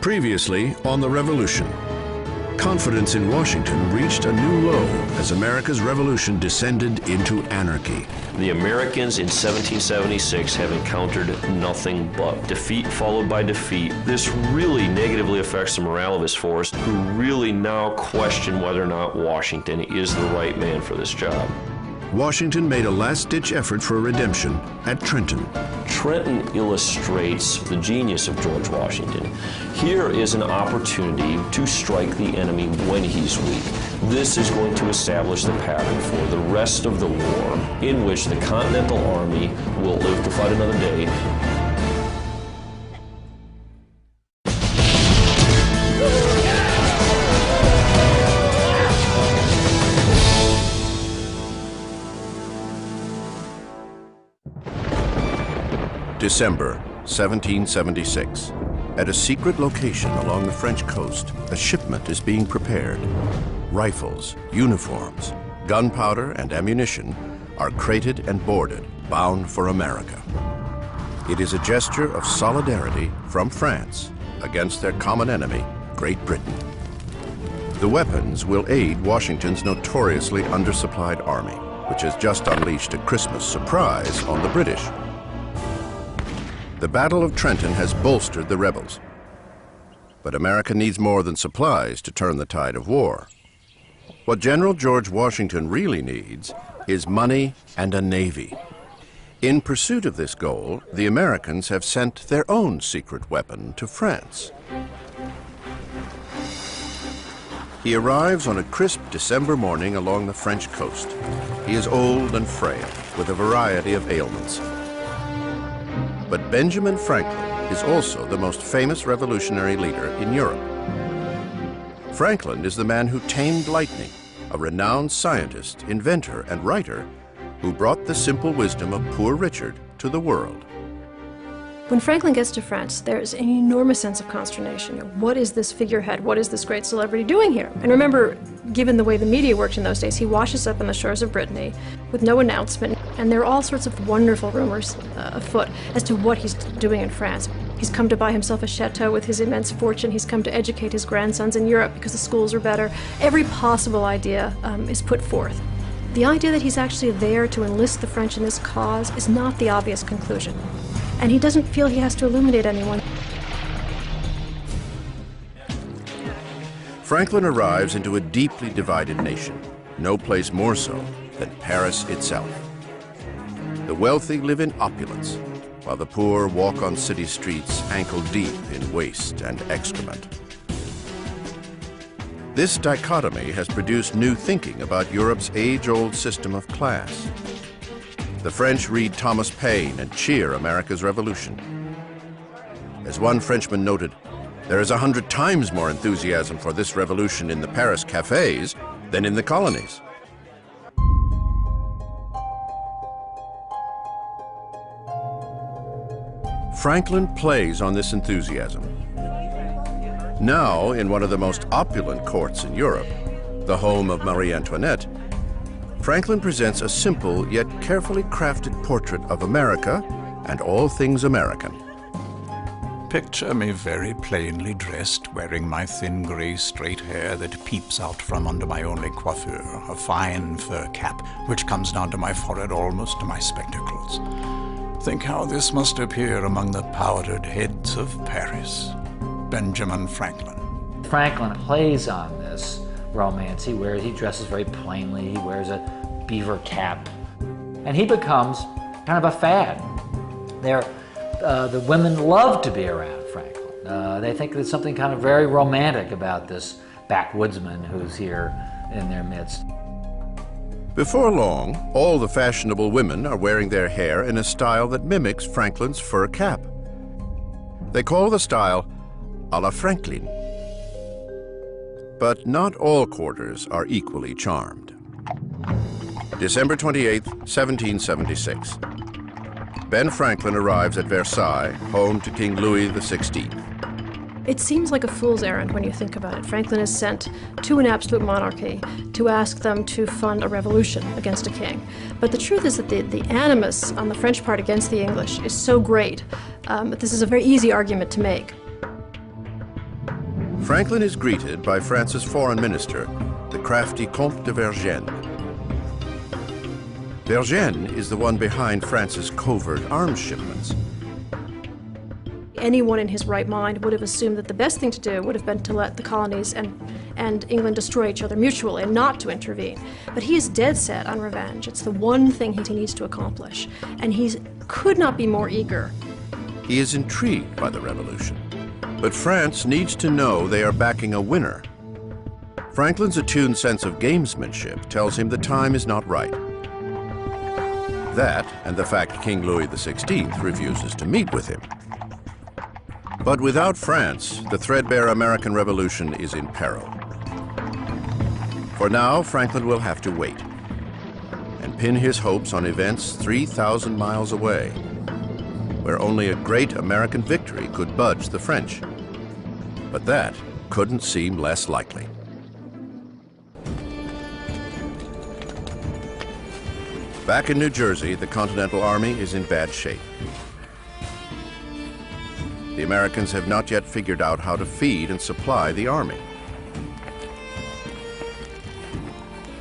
Previously on the Revolution, confidence in Washington reached a new low as America's revolution descended into anarchy. The Americans in 1776 have encountered nothing but defeat followed by defeat. This really negatively affects the morale of his force, who really now question whether or not Washington is the right man for this job. Washington made a last-ditch effort for redemption at Trenton. Trenton illustrates the genius of George Washington. Here is an opportunity to strike the enemy when he's weak. This is going to establish the pattern for the rest of the war, in which the Continental Army will live to fight another day. December 1776. At a secret location along the French coast, a shipment is being prepared. Rifles, uniforms, gunpowder, and ammunition are crated and boarded, bound for America. It is a gesture of solidarity from France against their common enemy, Great Britain. The weapons will aid Washington's notoriously undersupplied army, which has just unleashed a Christmas surprise on the British. The Battle of Trenton has bolstered the rebels. But America needs more than supplies to turn the tide of war. What General George Washington really needs is money and a navy. In pursuit of this goal, the Americans have sent their own secret weapon to France. He arrives on a crisp December morning along the French coast. He is old and frail, with a variety of ailments. But Benjamin Franklin is also the most famous revolutionary leader in Europe. Franklin is the man who tamed lightning, a renowned scientist, inventor, and writer who brought the simple wisdom of Poor Richard to the world. When Franklin gets to France, there's an enormous sense of consternation. What is this figurehead? What is this great celebrity doing here? And remember, given the way the media worked in those days, he washes up on the shores of Brittany with no announcement, and there are all sorts of wonderful rumors afoot as to what he's doing in France. He's come to buy himself a chateau with his immense fortune. He's come to educate his grandsons in Europe because the schools are better. Every possible idea is put forth. The idea that he's actually there to enlist the French in this cause is not the obvious conclusion. And he doesn't feel he has to illuminate anyone. Franklin arrives into a deeply divided nation, no place more so than Paris itself. The wealthy live in opulence, while the poor walk on city streets ankle deep in waste and excrement. This dichotomy has produced new thinking about Europe's age-old system of class. The French read Thomas Paine and cheer America's revolution. As one Frenchman noted, there is 100 times more enthusiasm for this revolution in the Paris cafes than in the colonies. Franklin plays on this enthusiasm. Now, in one of the most opulent courts in Europe, the home of Marie Antoinette, Franklin presents a simple yet carefully crafted portrait of America and all things American. Picture me very plainly dressed, wearing my thin gray straight hair that peeps out from under my only coiffure, a fine fur cap which comes down to my forehead almost to my spectacles. Think how this must appear among the powdered heads of Paris. Benjamin Franklin. Franklin plays on this romance. He dresses very plainly, he wears a beaver cap, and he becomes kind of a fad. The women love to be around Franklin. They think there's something kind of very romantic about this backwoodsman who's here in their midst. Before long, all the fashionable women are wearing their hair in a style that mimics Franklin's fur cap. They call the style à la Franklin. But not all quarters are equally charmed. December 28, 1776. Ben Franklin arrives at Versailles, home to King Louis XVI. It seems like a fool's errand when you think about it. Franklin is sent to an absolute monarchy to ask them to fund a revolution against a king. But the truth is that the animus on the French part against the English is so great that this is a very easy argument to make. Franklin is greeted by France's foreign minister, the crafty Comte de Vergennes. Vergennes is the one behind France's covert arms shipments. Anyone in his right mind would have assumed that the best thing to do would have been to let the colonies and England destroy each other mutually and not to intervene. But he is dead set on revenge. It's the one thing he needs to accomplish, and he could not be more eager. He is intrigued by the revolution, but France needs to know they are backing a winner. Franklin's attuned sense of gamesmanship tells him the time is not right. That, and the fact King Louis XVI refuses to meet with him. But without France, the threadbare American Revolution is in peril. For now, Franklin will have to wait and pin his hopes on events 3,000 miles away, where only a great American victory could budge the French. But that couldn't seem less likely. Back in New Jersey, the Continental Army is in bad shape. The Americans have not yet figured out how to feed and supply the army.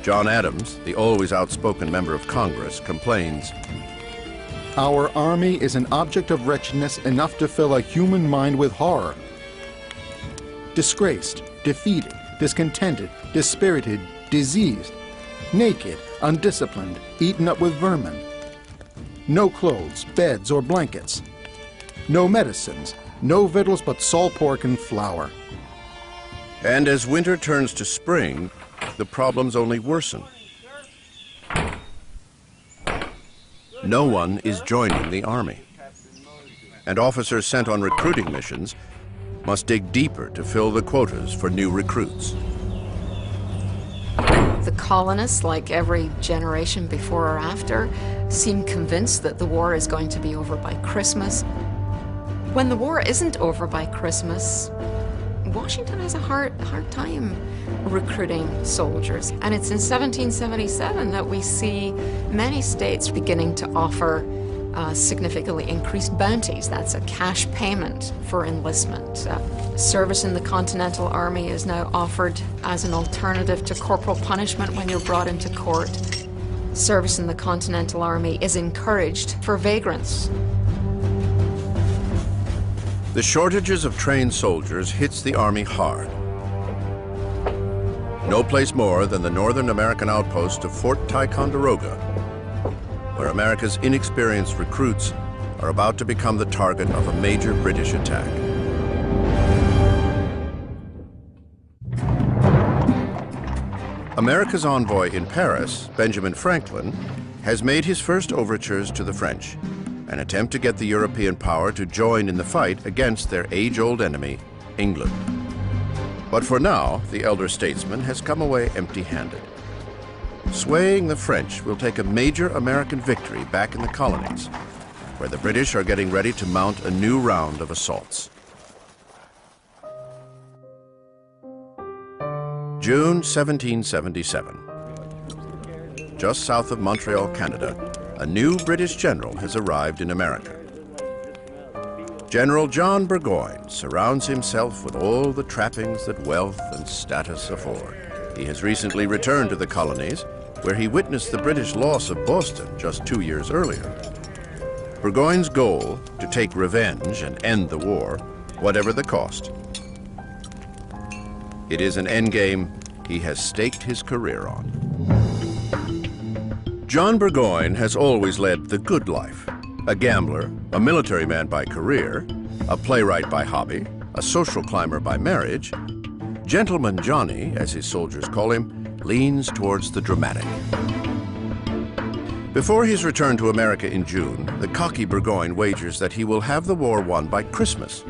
John Adams, the always outspoken member of Congress, complains, "Our army is an object of wretchedness enough to fill a human mind with horror. Disgraced, defeated, discontented, dispirited, diseased, naked, undisciplined, eaten up with vermin. No clothes, beds, or blankets. No medicines, no victuals but salt pork and flour." And as winter turns to spring, the problems only worsen. No one is joining the army, and officers sent on recruiting missions must dig deeper to fill the quotas for new recruits. The colonists, like every generation before or after, seem convinced that the war is going to be over by Christmas. When the war isn't over by Christmas, Washington has a hard time recruiting soldiers. And it's in 1777 that we see many states beginning to offer significantly increased bounties. That's a cash payment for enlistment. Service in the Continental Army is now offered as an alternative to corporal punishment when you're brought into court. Service in the Continental Army is encouraged for vagrants. The shortages of trained soldiers hits the Army hard. No place more than the northern American outpost of Fort Ticonderoga, where America's inexperienced recruits are about to become the target of a major British attack. America's envoy in Paris, Benjamin Franklin, has made his first overtures to the French, an attempt to get the European power to join in the fight against their age-old enemy, England. But for now, the elder statesman has come away empty-handed. Swaying the French will take a major American victory back in the colonies, where the British are getting ready to mount a new round of assaults. June 1777. Just south of Montreal, Canada, a new British general has arrived in America. General John Burgoyne surrounds himself with all the trappings that wealth and status afford. He has recently returned to the colonies, where he witnessed the British loss of Boston just 2 years earlier. Burgoyne's goal, to take revenge and end the war, whatever the cost. It is an endgame he has staked his career on. John Burgoyne has always led the good life. A gambler, a military man by career, a playwright by hobby, a social climber by marriage, Gentleman Johnny, as his soldiers call him, leans towards the dramatic. Before his return to America in June, the cocky Burgoyne wagers that he will have the war won by Christmas.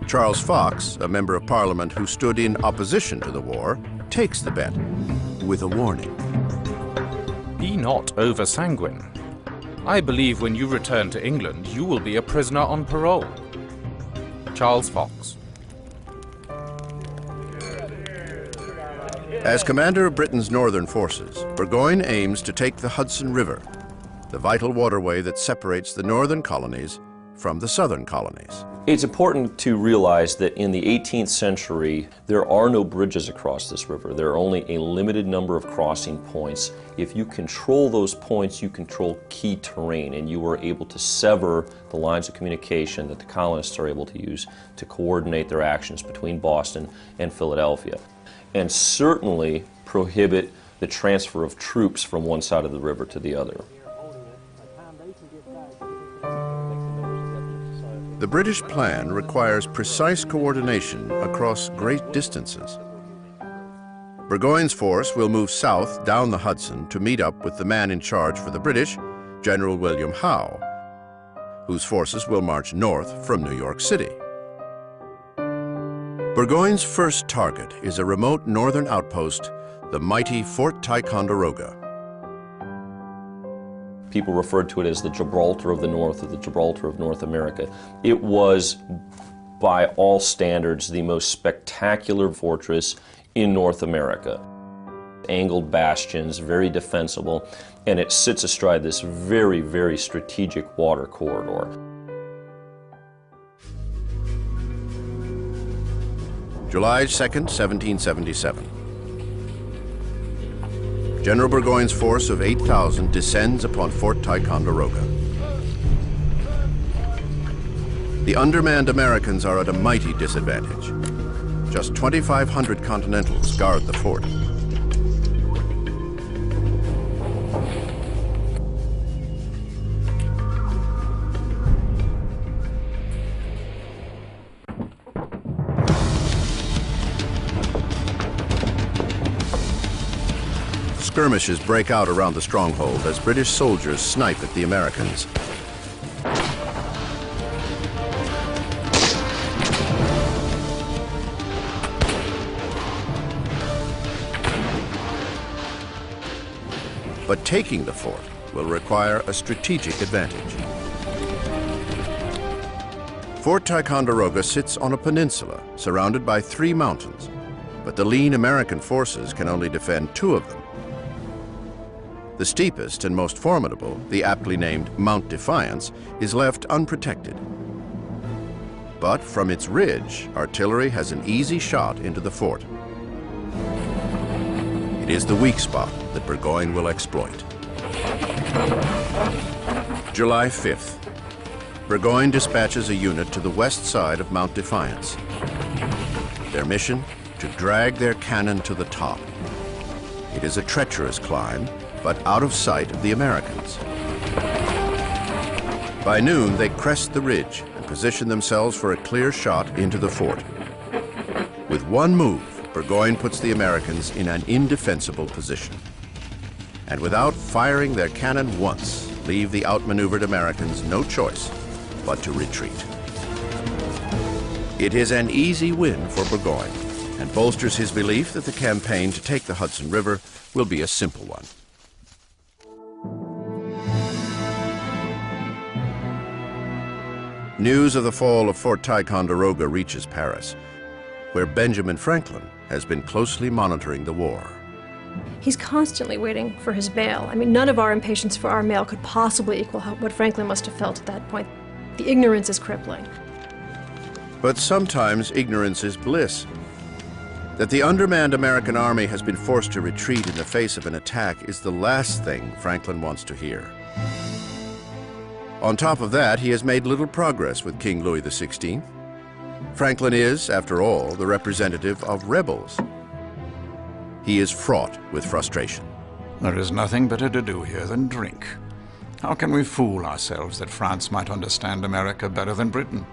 Charles Fox, a member of Parliament who stood in opposition to the war, takes the bet with a warning. Be not over-sanguine. I believe when you return to England, you will be a prisoner on parole. Charles Fox. As commander of Britain's northern forces, Burgoyne aims to take the Hudson River, the vital waterway that separates the northern colonies from the southern colonies. It's important to realize that in the 18th century, there are no bridges across this river. There are only a limited number of crossing points. If you control those points, you control key terrain, and you are able to sever the lines of communication that the colonists are able to use to coordinate their actions between Boston and Philadelphia, and certainly prohibit the transfer of troops from one side of the river to the other. The British plan requires precise coordination across great distances. Burgoyne's force will move south down the Hudson to meet up with the man in charge for the British, General William Howe, whose forces will march north from New York City. Burgoyne's first target is a remote northern outpost, the mighty Fort Ticonderoga. People referred to it as the Gibraltar of the North, or the Gibraltar of North America. It was, by all standards, the most spectacular fortress in North America. Angled bastions, very defensible, and it sits astride this very, very strategic water corridor. July 2nd, 1777. General Burgoyne's force of 8,000 descends upon Fort Ticonderoga. The undermanned Americans are at a mighty disadvantage. Just 2,500 Continentals guard the fort. Skirmishes break out around the stronghold as British soldiers snipe at the Americans. But taking the fort will require a strategic advantage. Fort Ticonderoga sits on a peninsula surrounded by 3 mountains, but the lean American forces can only defend 2 of them. The steepest and most formidable, the aptly named Mount Defiance, is left unprotected. But from its ridge, artillery has an easy shot into the fort. It is the weak spot that Burgoyne will exploit. July 5th. Burgoyne dispatches a unit to the west side of Mount Defiance. Their mission? To drag their cannon to the top. It is a treacherous climb, but out of sight of the Americans. By noon, they crest the ridge and position themselves for a clear shot into the fort. With one move, Burgoyne puts the Americans in an indefensible position. And without firing their cannon once, leave the outmaneuvered Americans no choice but to retreat. It is an easy win for Burgoyne and bolsters his belief that the campaign to take the Hudson River will be a simple one. News of the fall of Fort Ticonderoga reaches Paris, where Benjamin Franklin has been closely monitoring the war. He's constantly waiting for his mail. I mean, none of our impatience for our mail could possibly equal what Franklin must have felt at that point. The ignorance is crippling. But sometimes ignorance is bliss. That the undermanned American army has been forced to retreat in the face of an attack is the last thing Franklin wants to hear. On top of that, he has made little progress with King Louis XVI. Franklin is, after all, the representative of rebels. He is fraught with frustration. There is nothing better to do here than drink. How can we fool ourselves that France might understand America better than Britain?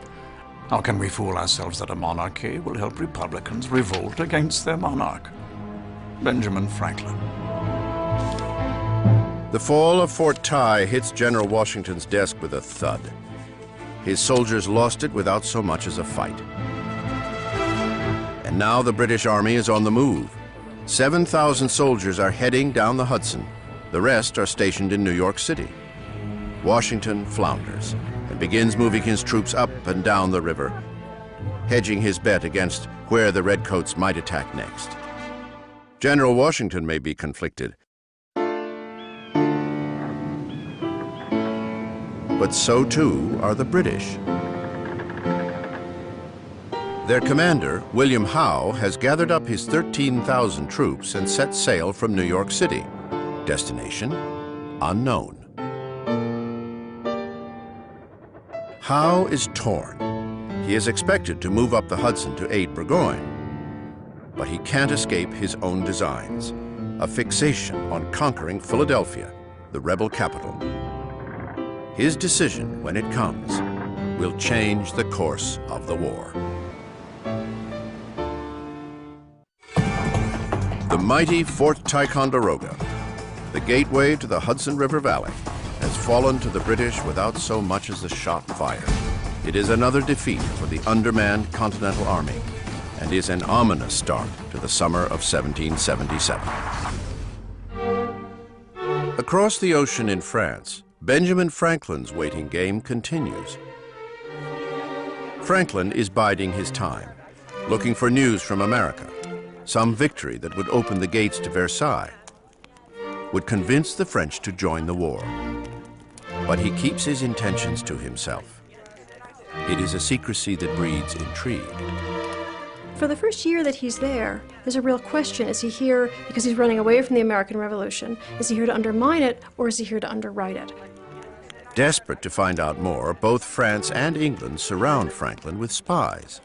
How can we fool ourselves that a monarchy will help republicans revolt against their monarch? Benjamin Franklin. The fall of Fort Ty hits General Washington's desk with a thud. His soldiers lost it without so much as a fight. And now the British Army is on the move. 7,000 soldiers are heading down the Hudson. The rest are stationed in New York City. Washington flounders and begins moving his troops up and down the river, hedging his bet against where the Redcoats might attack next. General Washington may be conflicted, but so too are the British. Their commander, William Howe, has gathered up his 13,000 troops and set sail from New York City. Destination, unknown. Howe is torn. He is expected to move up the Hudson to aid Burgoyne, but he can't escape his own designs, a fixation on conquering Philadelphia, the rebel capital. His decision, when it comes, will change the course of the war. The mighty Fort Ticonderoga, the gateway to the Hudson River Valley, has fallen to the British without so much as a shot fired. It is another defeat for the undermanned Continental Army and is an ominous start to the summer of 1777. Across the ocean in France, Benjamin Franklin's waiting game continues. Franklin is biding his time, looking for news from America, some victory that would open the gates to Versailles, would convince the French to join the war. But he keeps his intentions to himself. It is a secrecy that breeds intrigue. For the first year that he's there, there's a real question. Is he here because he's running away from the American Revolution? Is he here to undermine it, or is he here to underwrite it? Desperate to find out more, both France and England surround Franklin with spies.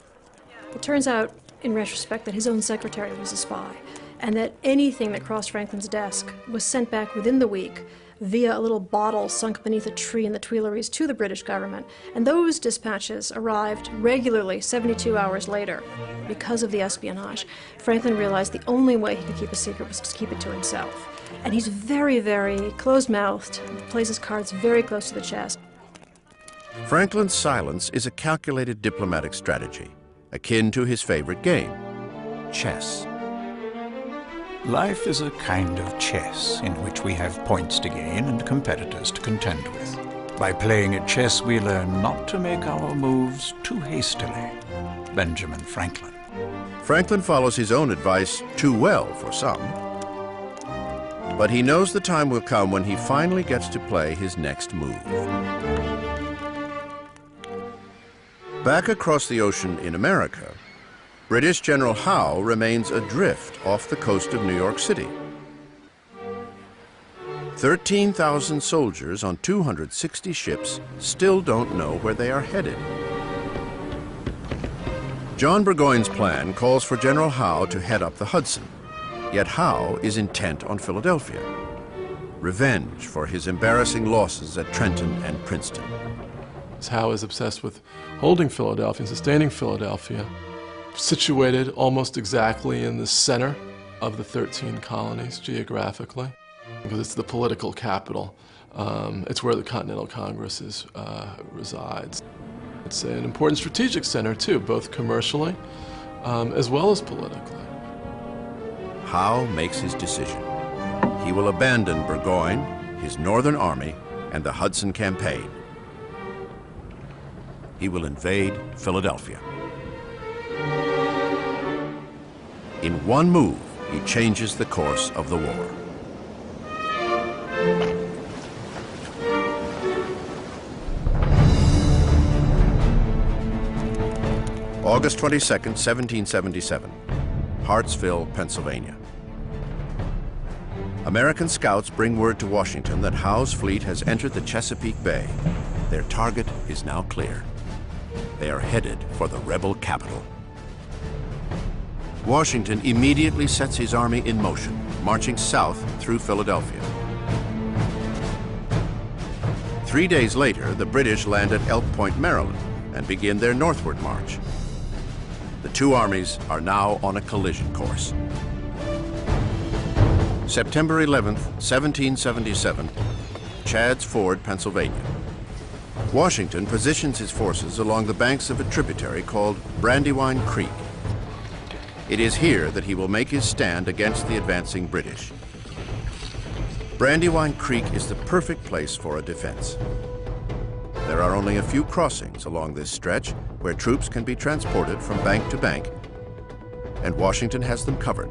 It turns out, in retrospect, that his own secretary was a spy, and that anything that crossed Franklin's desk was sent back within the week via a little bottle sunk beneath a tree in the Tuileries to the British government. And those dispatches arrived regularly 72 hours later. Because of the espionage, Franklin realized the only way he could keep a secret was to keep it to himself. And he's very, very closed-mouthed, plays his cards very close to the chest. Franklin's silence is a calculated diplomatic strategy, akin to his favorite game, chess. Life is a kind of chess in which we have points to gain and competitors to contend with. By playing at chess, we learn not to make our moves too hastily. Benjamin Franklin. Franklin follows his own advice too well for some. But he knows the time will come when he finally gets to play his next move. Back across the ocean in America, British General Howe remains adrift off the coast of New York City. 13,000 soldiers on 260 ships still don't know where they are headed. John Burgoyne's plan calls for General Howe to head up the Hudson, yet Howe is intent on Philadelphia. Revenge for his embarrassing losses at Trenton and Princeton. Howe is obsessed with holding Philadelphia and sustaining Philadelphia, situated almost exactly in the center of the 13 colonies geographically, because it's the political capital. It's where the Continental Congress resides. It's an important strategic center too, both commercially as well as politically. Howe makes his decision. He will abandon Burgoyne, his northern army, and the Hudson campaign. He will invade Philadelphia. In one move, he changes the course of the war. August 22nd, 1777, Hartsville, Pennsylvania. American scouts bring word to Washington that Howe's fleet has entered the Chesapeake Bay. Their target is now clear. They are headed for the rebel capital. Washington immediately sets his army in motion, marching south through Philadelphia. 3 days later, the British land at Elk Point, Maryland, and begin their northward march. The two armies are now on a collision course. September 11th, 1777, Chadds Ford, Pennsylvania. Washington positions his forces along the banks of a tributary called Brandywine Creek. It is here that he will make his stand against the advancing British. Brandywine Creek is the perfect place for a defense. There are only a few crossings along this stretch where troops can be transported from bank to bank, and Washington has them covered.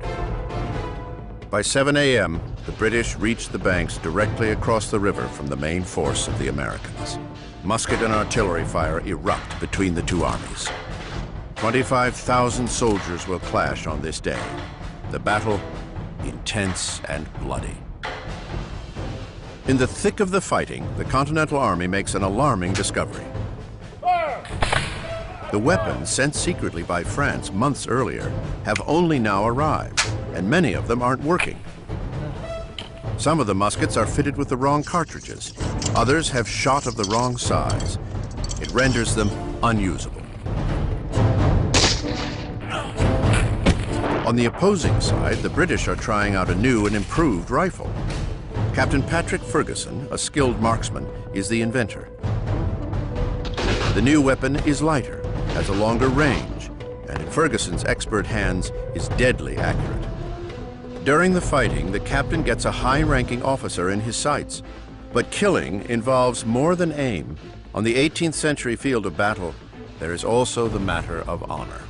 By 7 a.m., the British reach the banks directly across the river from the main force of the Americans. Musket and artillery fire erupt between the two armies. 25,000 soldiers will clash on this day. The battle, intense and bloody. In the thick of the fighting, the Continental Army makes an alarming discovery. The weapons sent secretly by France months earlier have only now arrived, and many of them aren't working. Some of the muskets are fitted with the wrong cartridges. Others have shot of the wrong size. It renders them unusable. On the opposing side, the British are trying out a new and improved rifle. Captain Patrick Ferguson, a skilled marksman, is the inventor. The new weapon is lighter, has a longer range, and in Ferguson's expert hands is deadly accurate. During the fighting, the captain gets a high-ranking officer in his sights. But killing involves more than aim. On the 18th century field of battle, there is also the matter of honor.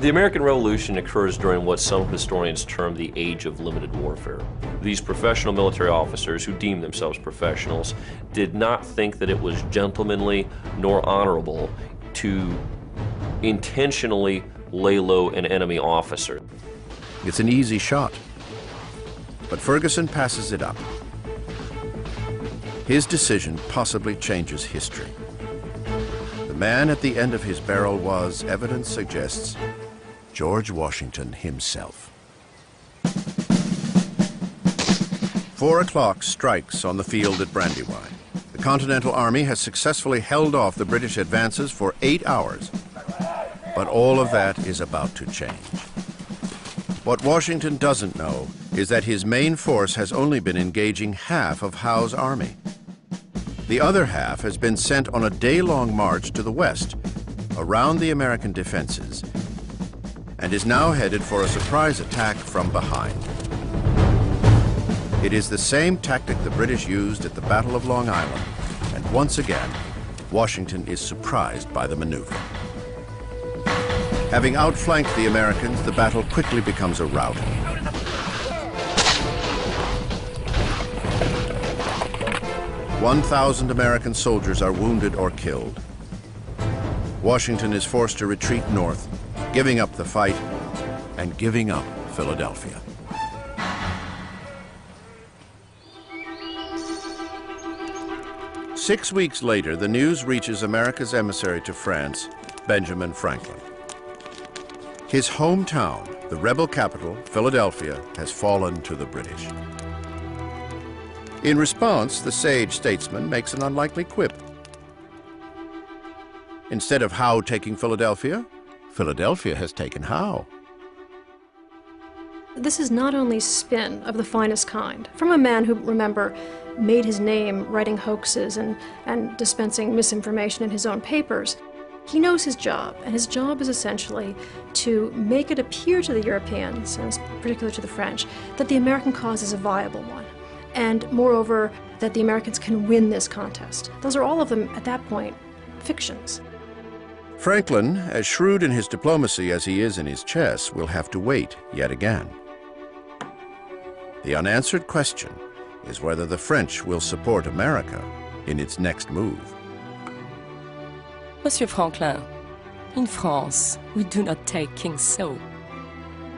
The American Revolution occurs during what some historians term the age of limited warfare. These professional military officers, who deemed themselves professionals, did not think that it was gentlemanly nor honorable to intentionally lay low an enemy officer. It's an easy shot, but Ferguson passes it up. His decision possibly changes history. The man at the end of his barrel was, evidence suggests, George Washington himself. 4 o'clock strikes on the field at Brandywine. The Continental Army has successfully held off the British advances for 8 hours. But all of that is about to change. What Washington doesn't know is that his main force has only been engaging half of Howe's army. The other half has been sent on a day-long march to the west, around the American defenses, and is now headed for a surprise attack from behind. It is the same tactic the British used at the Battle of Long Island, and once again, Washington is surprised by the maneuver. Having outflanked the Americans, the battle quickly becomes a rout. "1,000 American soldiers are wounded or killed. Washington is forced to retreat north, giving up the fight and giving up Philadelphia. Six weeks later, the news reaches America's emissary to France, Benjamin Franklin. His hometown, the rebel capital, Philadelphia, has fallen to the British. In response, the sage statesman makes an unlikely quip. Instead of Howe taking Philadelphia, Philadelphia has taken Howe. This is not only spin of the finest kind, from a man who, remember, made his name writing hoaxes and dispensing misinformation in his own papers. He knows his job, and his job is essentially to make it appear to the Europeans, and particularly to the French, that the American cause is a viable one. And moreover, that the Americans can win this contest. Those are all of them, at that point, fictions. Franklin, as shrewd in his diplomacy as he is in his chess, will have to wait yet again. The unanswered question is whether the French will support America in its next move. Monsieur Franklin, in France, we do not take kings so.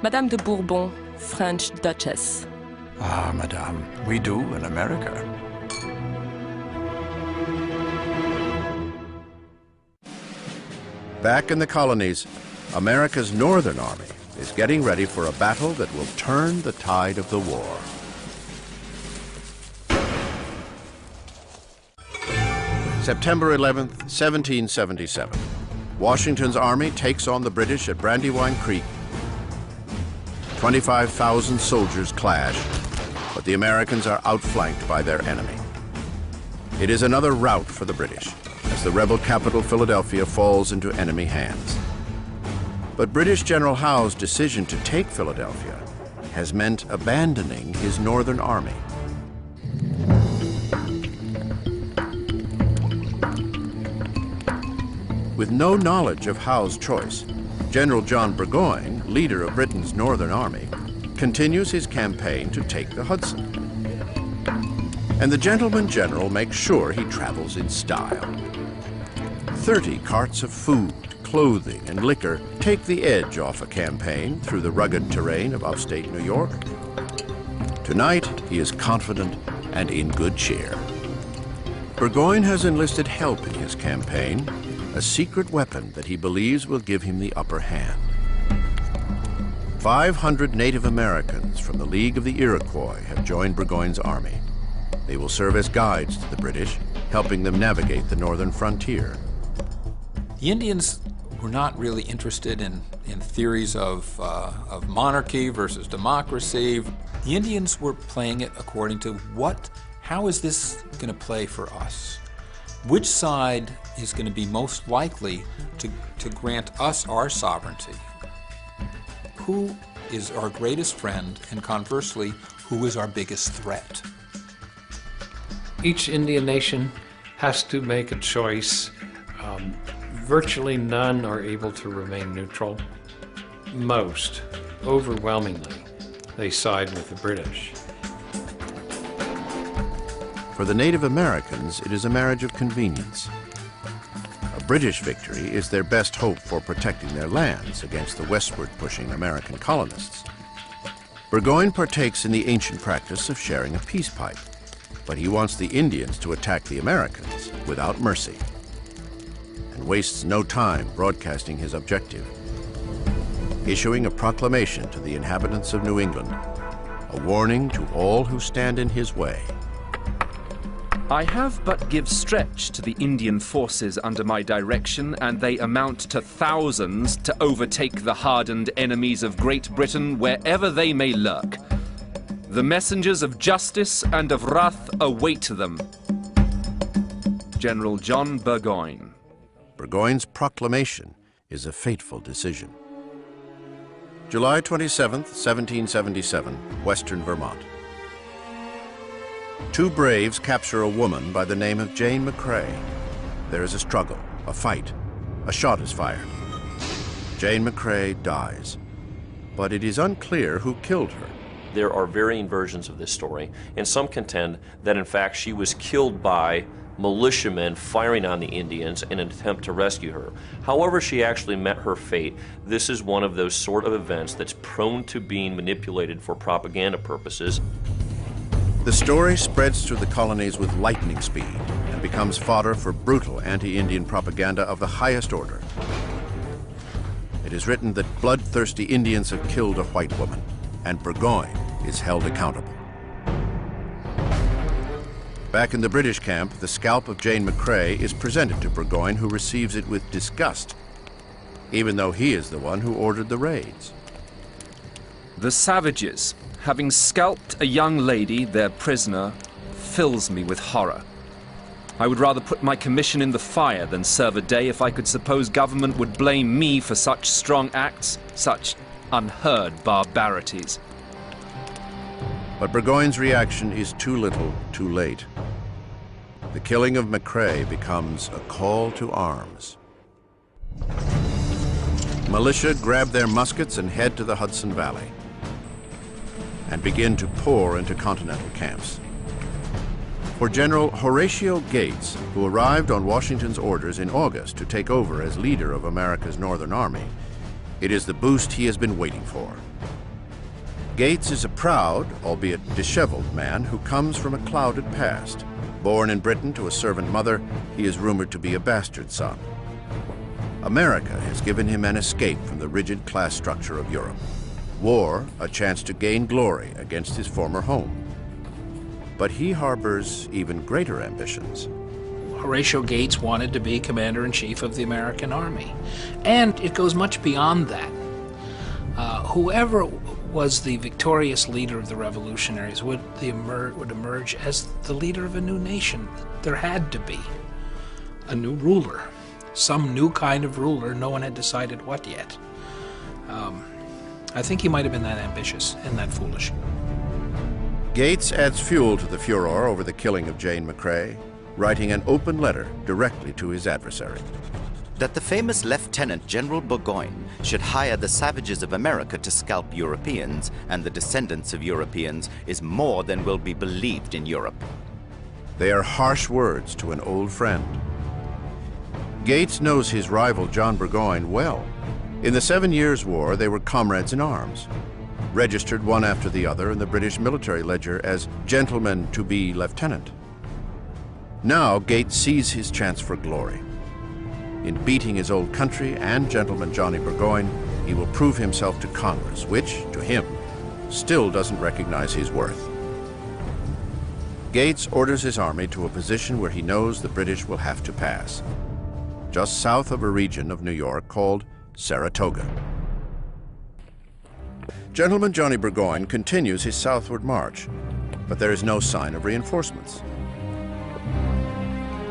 Madame de Bourbon, French Duchess. Ah, Madame, we do in America. Back in the colonies, America's Northern Army is getting ready for a battle that will turn the tide of the war. September 11th, 1777. Washington's army takes on the British at Brandywine Creek. 25,000 soldiers clash, but the Americans are outflanked by their enemy. It is another rout for the British, as the rebel capital Philadelphia falls into enemy hands. But British General Howe's decision to take Philadelphia has meant abandoning his northern army. With no knowledge of Howe's choice, General John Burgoyne, leader of Britain's Northern Army, continues his campaign to take the Hudson. And the gentleman general makes sure he travels in style. 30 carts of food, clothing and liquor take the edge off a campaign through the rugged terrain of upstate New York. Tonight, he is confident and in good cheer. Burgoyne has enlisted help in his campaign, a secret weapon that he believes will give him the upper hand. 500 Native Americans from the League of the Iroquois have joined Burgoyne's army. They will serve as guides to the British, helping them navigate the northern frontier. The Indians were not really interested in theories of monarchy versus democracy. The Indians were playing it according to how is this going to play for us? Which side is going to be most likely to grant us our sovereignty? Who is our greatest friend, and conversely, who is our biggest threat? Each Indian nation has to make a choice. Virtually none are able to remain neutral. Most, overwhelmingly, they side with the British. For the Native Americans, it is a marriage of convenience. A British victory is their best hope for protecting their lands against the westward pushing American colonists. Burgoyne partakes in the ancient practice of sharing a peace pipe, but he wants the Indians to attack the Americans without mercy, and wastes no time broadcasting his objective, issuing a proclamation to the inhabitants of New England, a warning to all who stand in his way. I have but give stretch to the Indian forces under my direction, and they amount to thousands to overtake the hardened enemies of Great Britain wherever they may lurk. The messengers of justice and of wrath await them. General John Burgoyne. Burgoyne's proclamation is a fateful decision. July 27, 1777, Western Vermont. Two braves capture a woman by the name of Jane McCrae. There is a struggle, a fight. A shot is fired. Jane McCrae dies, but it is unclear who killed her. There are varying versions of this story, and some contend that in fact she was killed by militiamen firing on the Indians in an attempt to rescue her. However she actually met her fate, this is one of those sort of events that's prone to being manipulated for propaganda purposes. The story spreads through the colonies with lightning speed and becomes fodder for brutal anti-Indian propaganda of the highest order. It is written that bloodthirsty Indians have killed a white woman, and Burgoyne is held accountable. Back in the British camp, the scalp of Jane McCrae is presented to Burgoyne, who receives it with disgust, even though he is the one who ordered the raids. The savages, having scalped a young lady, their prisoner, fills me with horror. I would rather put my commission in the fire than serve a day if I could suppose government would blame me for such strong acts, such unheard barbarities. But Burgoyne's reaction is too little, too late. The killing of McCrae becomes a call to arms. Militia grab their muskets and head to the Hudson Valley and begin to pour into Continental camps. For General Horatio Gates, who arrived on Washington's orders in August to take over as leader of America's Northern Army, it is the boost he has been waiting for. Gates is a proud, albeit disheveled man who comes from a clouded past. Born in Britain to a servant mother, he is rumored to be a bastard son. America has given him an escape from the rigid class structure of Europe. War, a chance to gain glory against his former home. But he harbors even greater ambitions. Horatio Gates wanted to be commander-in-chief of the American Army. And it goes much beyond that. Whoever was the victorious leader of the revolutionaries would emerge as the leader of a new nation. There had to be a new ruler, some new kind of ruler. No one had decided what yet. I think he might have been that ambitious and that foolish. Gates adds fuel to the furor over the killing of Jane McCrae, writing an open letter directly to his adversary. That the famous Lieutenant General Burgoyne should hire the savages of America to scalp Europeans and the descendants of Europeans is more than will be believed in Europe. They are harsh words to an old friend. Gates knows his rival John Burgoyne well. In the 7 Years' War, they were comrades in arms, registered one after the other in the British military ledger as gentleman to be lieutenant. Now Gates sees his chance for glory. In beating his old country and gentleman Johnny Burgoyne, he will prove himself to Congress, which, to him, still doesn't recognize his worth. Gates orders his army to a position where he knows the British will have to pass, just south of a region of New York called Saratoga. Gentleman Johnny Burgoyne continues his southward march, but there is no sign of reinforcements.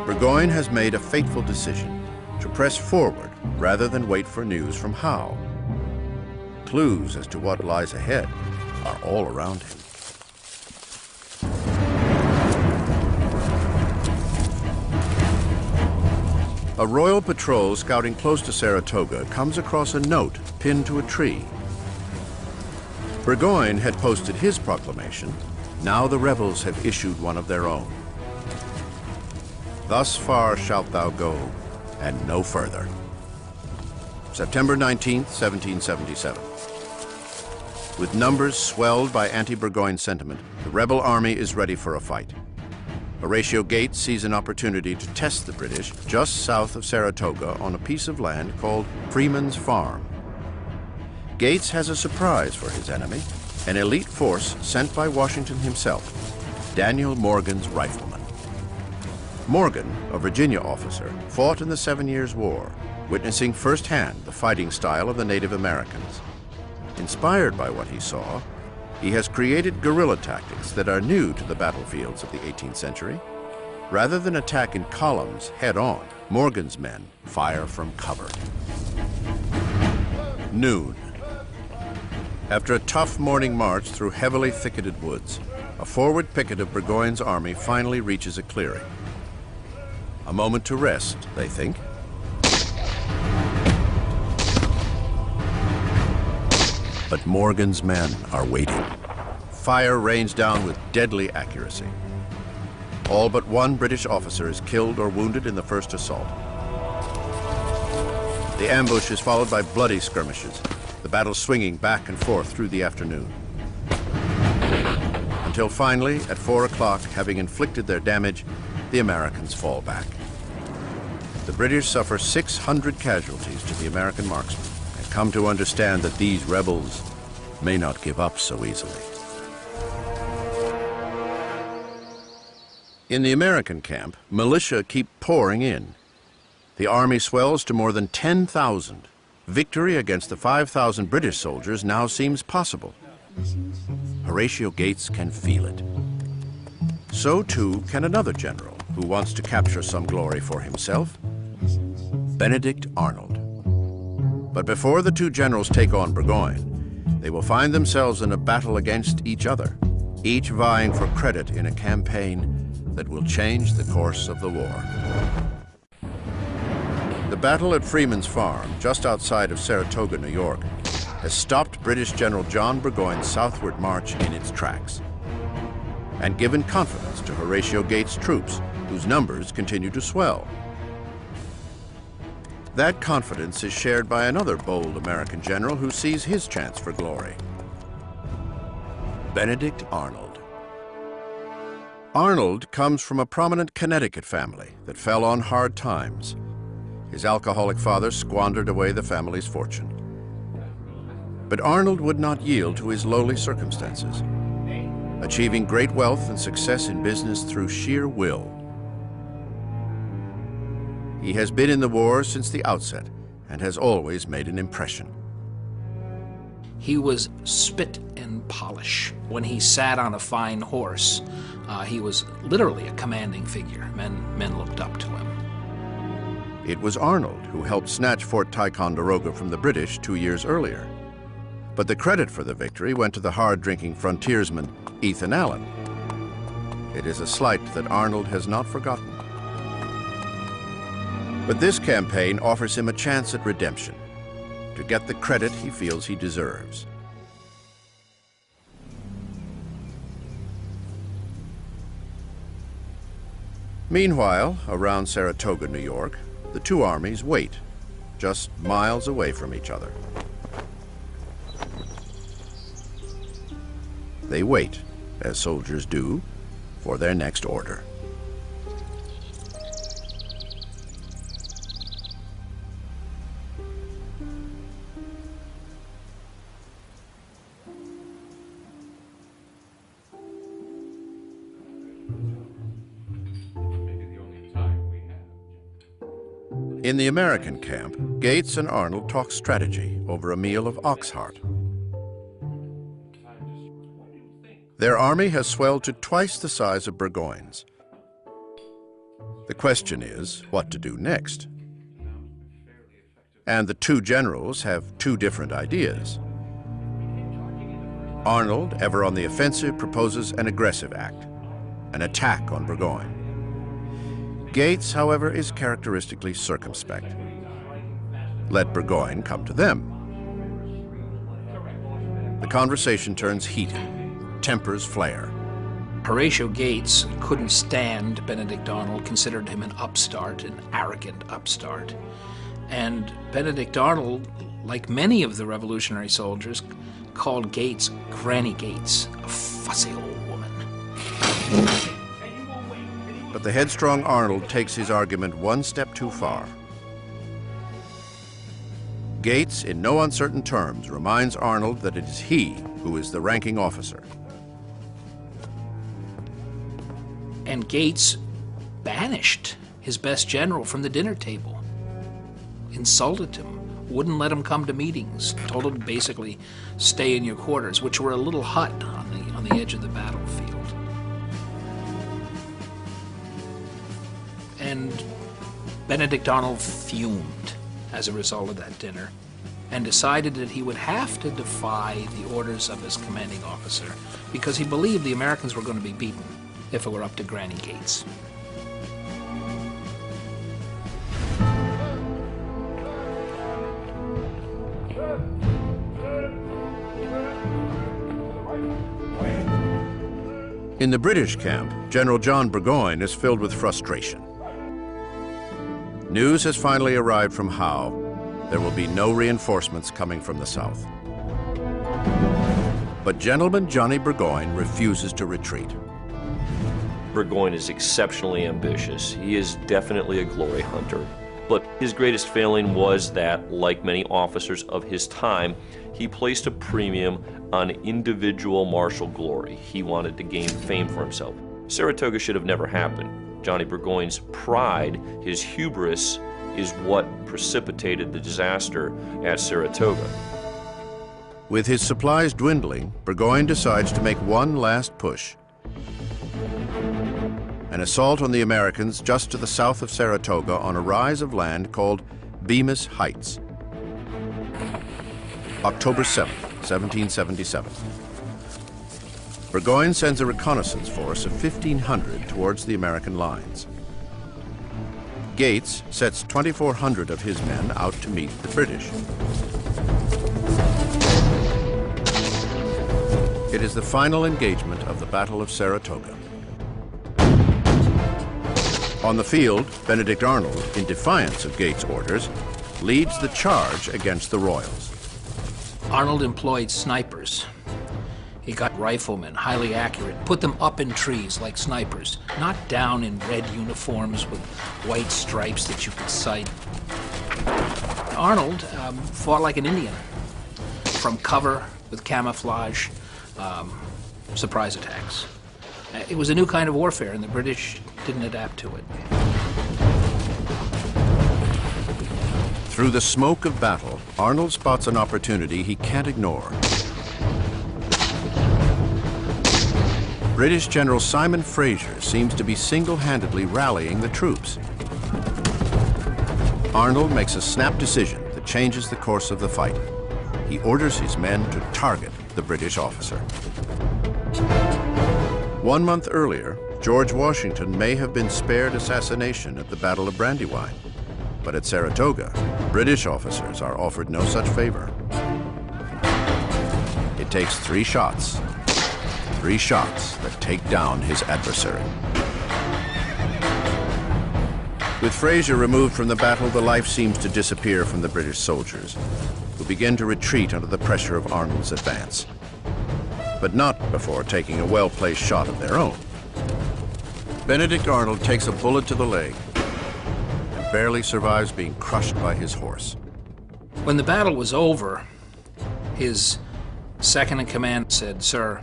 Burgoyne has made a fateful decision to press forward rather than wait for news from Howe. Clues as to what lies ahead are all around him. A royal patrol scouting close to Saratoga comes across a note pinned to a tree. Burgoyne had posted his proclamation. Now the rebels have issued one of their own. Thus far shalt thou go, and no further. September 19th, 1777. With numbers swelled by anti-Burgoyne sentiment, the rebel army is ready for a fight. Horatio Gates sees an opportunity to test the British just south of Saratoga on a piece of land called Freeman's Farm. Gates has a surprise for his enemy, an elite force sent by Washington himself, Daniel Morgan's riflemen. Morgan, a Virginia officer, fought in the 7 Years' War, witnessing firsthand the fighting style of the Native Americans. Inspired by what he saw, he has created guerrilla tactics that are new to the battlefields of the 18th century. Rather than attack in columns head-on, Morgan's men fire from cover. Noon. After a tough morning march through heavily thicketed woods, a forward picket of Burgoyne's army finally reaches a clearing. A moment to rest, they think. But Morgan's men are waiting. Fire rains down with deadly accuracy. All but one British officer is killed or wounded in the first assault. The ambush is followed by bloody skirmishes, the battle swinging back and forth through the afternoon. Until finally, at 4 o'clock, having inflicted their damage, the Americans fall back. The British suffer 600 casualties to the American marksmen, and come to understand that these rebels may not give up so easily. In the American camp, militia keep pouring in. The army swells to more than 10,000. Victory against the 5,000 British soldiers now seems possible. Horatio Gates can feel it. So too can another general who wants to capture some glory for himself, Benedict Arnold. But before the two generals take on Burgoyne, they will find themselves in a battle against each other, each vying for credit in a campaign that will change the course of the war. The battle at Freeman's Farm, just outside of Saratoga, New York, has stopped British General John Burgoyne's southward march in its tracks and given confidence to Horatio Gates' troops, whose numbers continue to swell. That confidence is shared by another bold American general who sees his chance for glory, Benedict Arnold. Arnold comes from a prominent Connecticut family that fell on hard times. His alcoholic father squandered away the family's fortune. But Arnold would not yield to his lowly circumstances, achieving great wealth and success in business through sheer will. He has been in the war since the outset and has always made an impression. He was spit and polish. When he sat on a fine horse, he was literally a commanding figure. Men looked up to him. It was Arnold who helped snatch Fort Ticonderoga from the British 2 years earlier. But the credit for the victory went to the hard-drinking frontiersman, Ethan Allen. It is a slight that Arnold has not forgotten. But this campaign offers him a chance at redemption, to get the credit he feels he deserves. Meanwhile, around Saratoga, New York, The two armies wait, just miles away from each other. They wait, as soldiers do, for their next order. In the American camp, Gates and Arnold talk strategy over a meal of ox heart. Their army has swelled to twice the size of Burgoyne's. The question is what to do next. And the two generals have two different ideas. Arnold, ever on the offensive, proposes an aggressive act, an attack on Burgoyne. Gates, however, is characteristically circumspect. Let Burgoyne come to them. The conversation turns heated. Tempers flare. Horatio Gates couldn't stand Benedict Arnold, considered him an upstart, an arrogant upstart. And Benedict Arnold, like many of the Revolutionary soldiers, called Gates Granny Gates, a fussy old woman. But the headstrong Arnold takes his argument one step too far. Gates, in no uncertain terms, reminds Arnold that it is he who is the ranking officer. And Gates banished his best general from the dinner table, insulted him, wouldn't let him come to meetings, told him basically stay in your quarters, which were a little hut on the edge of the battlefield. And Benedict Arnold fumed as a result of that dinner and decided that he would have to defy the orders of his commanding officer because he believed the Americans were going to be beaten if it were up to Granny Gates. In the British camp, General John Burgoyne is filled with frustration. News has finally arrived from Howe. There will be no reinforcements coming from the south. But Gentleman Johnny Burgoyne refuses to retreat. Burgoyne is exceptionally ambitious. He is definitely a glory hunter. But his greatest failing was that, like many officers of his time, he placed a premium on individual martial glory. He wanted to gain fame for himself. Saratoga should have never happened. Johnny Burgoyne's pride, his hubris, is what precipitated the disaster at Saratoga. With his supplies dwindling, Burgoyne decides to make one last push. An assault on the Americans just to the south of Saratoga on a rise of land called Bemis Heights. October 7th, 1777. Burgoyne sends a reconnaissance force of 1,500 towards the American lines. Gates sets 2,400 of his men out to meet the British. It is the final engagement of the Battle of Saratoga. On the field, Benedict Arnold, in defiance of Gates' orders, leads the charge against the Royals. Arnold employed snipers. He got riflemen, highly accurate, put them up in trees like snipers, not down in red uniforms with white stripes that you could sight. Arnold fought like an Indian, from cover with camouflage, surprise attacks. It was a new kind of warfare, and the British didn't adapt to it. Through the smoke of battle, Arnold spots an opportunity he can't ignore. British General Simon Fraser seems to be single-handedly rallying the troops. Arnold makes a snap decision that changes the course of the fight. He orders his men to target the British officer. 1 month earlier, George Washington may have been spared assassination at the Battle of Brandywine. But at Saratoga, British officers are offered no such favor. It takes 3 shots. 3 shots that take down his adversary. With Fraser removed from the battle, the life seems to disappear from the British soldiers, who begin to retreat under the pressure of Arnold's advance. But not before taking a well-placed shot of their own. Benedict Arnold takes a bullet to the leg and barely survives being crushed by his horse. When the battle was over, his second-in-command said, "Sir,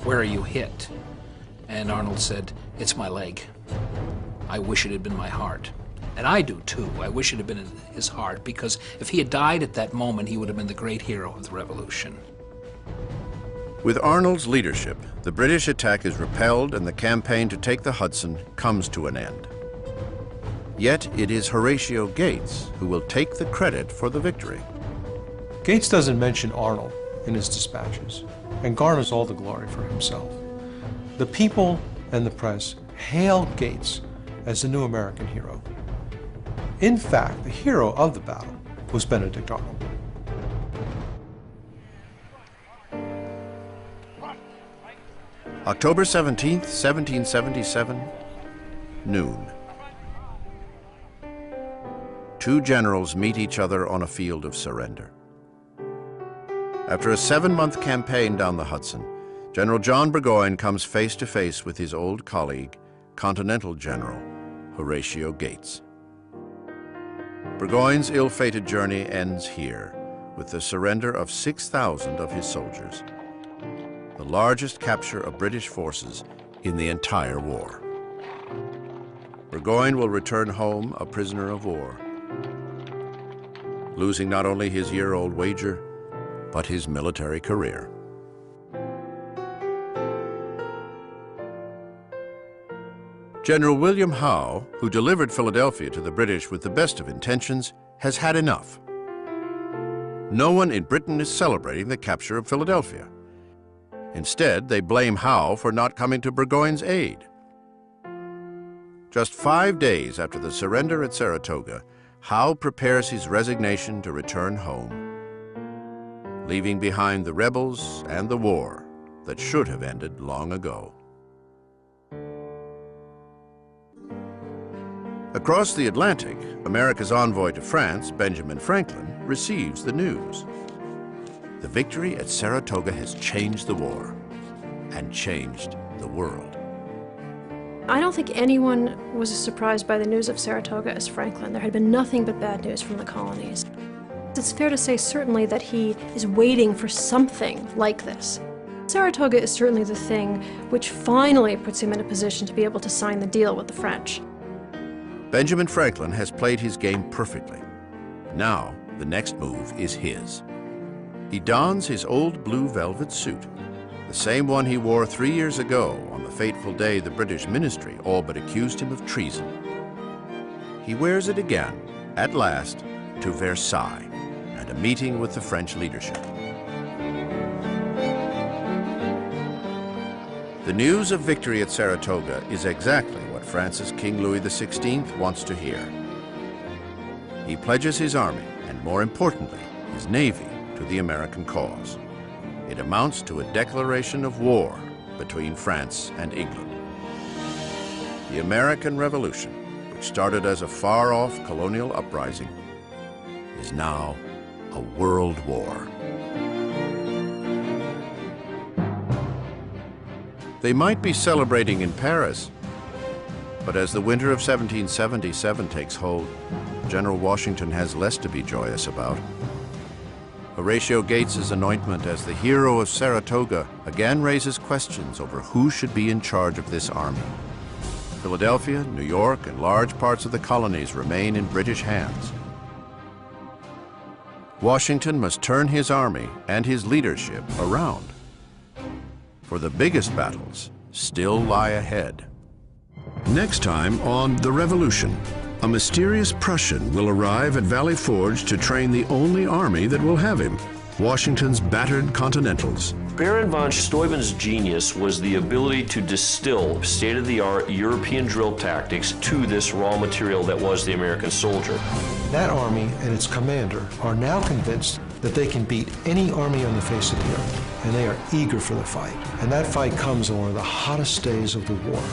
where are you hit?" And Arnold said, "It's my leg. I wish it had been my heart." And I do too. I wish it had been his heart, because if he had died at that moment, he would have been the great hero of the Revolution. With Arnold's leadership, the British attack is repelled and the campaign to take the Hudson comes to an end. Yet it is Horatio Gates who will take the credit for the victory. Gates doesn't mention Arnold in his dispatches and garners all the glory for himself. The people and the press hail Gates as the new American hero. In fact, the hero of the battle was Benedict Arnold. October 17th, 1777, noon. Two generals meet each other on a field of surrender. After a 7-month campaign down the Hudson, General John Burgoyne comes face to face with his old colleague, Continental General Horatio Gates. Burgoyne's ill-fated journey ends here with the surrender of 6,000 of his soldiers, the largest capture of British forces in the entire war. Burgoyne will return home a prisoner of war, losing not only his year-old wager, but his military career. General William Howe, who delivered Philadelphia to the British with the best of intentions, has had enough. No one in Britain is celebrating the capture of Philadelphia. Instead, they blame Howe for not coming to Burgoyne's aid. Just 5 days after the surrender at Saratoga, Howe prepares his resignation to return home, leaving behind the rebels and the war that should have ended long ago. Across the Atlantic, America's envoy to France, Benjamin Franklin, receives the news. The victory at Saratoga has changed the war and changed the world. I don't think anyone was as surprised by the news of Saratoga as Franklin. There had been nothing but bad news from the colonies. It's fair to say certainly that he is waiting for something like this. Saratoga is certainly the thing which finally puts him in a position to be able to sign the deal with the French. Benjamin Franklin has played his game perfectly. Now, the next move is his. He dons his old blue velvet suit, the same one he wore 3 years ago on the fateful day the British ministry all but accused him of treason. He wears it again, at last, to Versailles and a meeting with the French leadership. The news of victory at Saratoga is exactly what France's King Louis XVI wants to hear. He pledges his army, and more importantly, his navy, to the American cause. It amounts to a declaration of war between France and England. The American Revolution, which started as a far-off colonial uprising, is now a world war. They might be celebrating in Paris, but as the winter of 1777 takes hold, General Washington has less to be joyous about. Horatio Gates's anointment as the hero of Saratoga again raises questions over who should be in charge of this army. Philadelphia, New York, and large parts of the colonies remain in British hands. Washington must turn his army and his leadership around, for the biggest battles still lie ahead. Next time on The Revolution, a mysterious Prussian will arrive at Valley Forge to train the only army that will have him, Washington's battered Continentals. Baron von Steuben's genius was the ability to distill state-of-the-art European drill tactics to this raw material that was the American soldier. That army and its commander are now convinced that they can beat any army on the face of the earth, and they are eager for the fight. And that fight comes on one of the hottest days of the war.